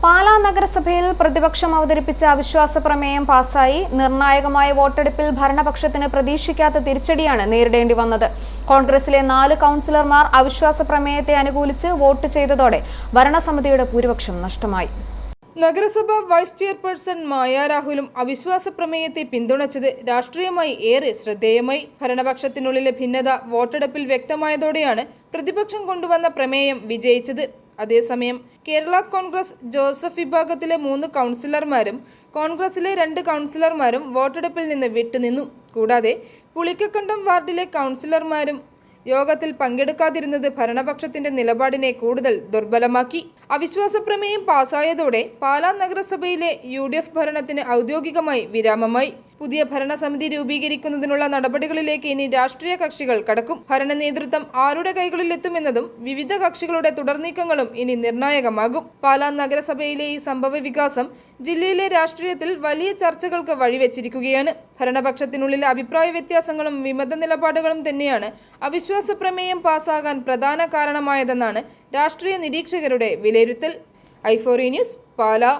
പാലാ നഗരസഭയിൽ പ്രതിപക്ഷം അവതരിപ്പിച്ച അവിശ്വാസ പ്രമേയം പാസായി. നിർണായകമായ വോട്ടെടുപ്പിൽ ഭരണപക്ഷത്തിന് പ്രതീക്ഷിക്കാത്ത തിരിച്ചടിയാണ് നേരിടേണ്ടി വന്നത്. കോൺഗ്രസിലെ 4 കൗൺസിലർമാർ അവിശ്വാസ പ്രമേയത്തെ അനുകൂലിച്ച് വോട്ട് ചെയ്തതോടെ ഭരണസമിതിയുടെ ഭൂരിപക്ഷം നഷ്ടമായി. നഗരസഭ വൈസ് ചെയർപേഴ്സൺ മായ രാഹുലും അവിശ്വാസ പ്രമേയത്തെ പിന്തുണച്ചത് രാഷ്ട്രീയമായി ഏറെ ശ്രദ്ധേയമായി. ഭരണപക്ഷത്തിനുള്ളിലെ ഭിന്നത വോട്ടെടുപ്പിൽ വ്യക്തമായതോടെയാണ് പ്രതിപക്ഷം കൊണ്ടുവന്ന പ്രമേയം വിജയിച്ചത്. അതേസമയം കേരള കോൺഗ്രസ് ജോസഫ് വിഭാഗത്തിലെ 3 കൗൺസിലർമാരും കോൺഗ്രസിലെ 2 കൗൺസിലർമാരും വോട്ടെടുപ്പിൽ നിന്ന് വിട്ടുനിന്നു. കൂടാതെ പുളിക്കക്കണ്ടം വാർഡിലെ കൗൺസിലർമാരും യോഗത്തിൽ പങ്കെടുക്കാതിരുന്നത് ഭരണപക്ഷത്തിന്റെ നിലപാടിനെ കൂടുതൽ ദുർബലമാക്കി. അവിശ്വാസ പ്രമേയം പാസായതോടെ പാലാ നഗരസഭയിലെ UDF ഭരണത്തിന് ഔദ്യോഗികമായി വിരാമമായി. പുതിയ ഭരണസമിതി രൂപീകരിക്കുന്നതിനുള്ള നടപടികളിലേക്ക് ഇനി രാഷ്ട്രീയ കക്ഷികൾ കടക്കും. ഭരണ നേതൃത്വം ആരുടെ കൈകളിലെത്തുമെന്നതും വിവിധ കക്ഷികളുടെ തുടർനീക്കങ്ങളും ഇനി നിർണായകമാകും. പാലാ നഗരസഭയിലെ ഈ സംഭവ വികാസം ജില്ലയിലെ രാഷ്ട്രീയത്തിൽ വലിയ ചർച്ചകൾക്ക് വഴിവെച്ചിരിക്കുകയാണ്. ഭരണപക്ഷത്തിനുള്ളിലെ അഭിപ്രായ വ്യത്യാസങ്ങളും വിമത നിലപാടുകളും തന്നെയാണ് അവിശ്വാസ പ്രമേയം പാസ്സാകാൻ പ്രധാന കാരണമായതെന്നാണ് രാഷ്ട്രീയ നിരീക്ഷകരുടെ വിലയിരുത്തൽ. i4e news, Pala.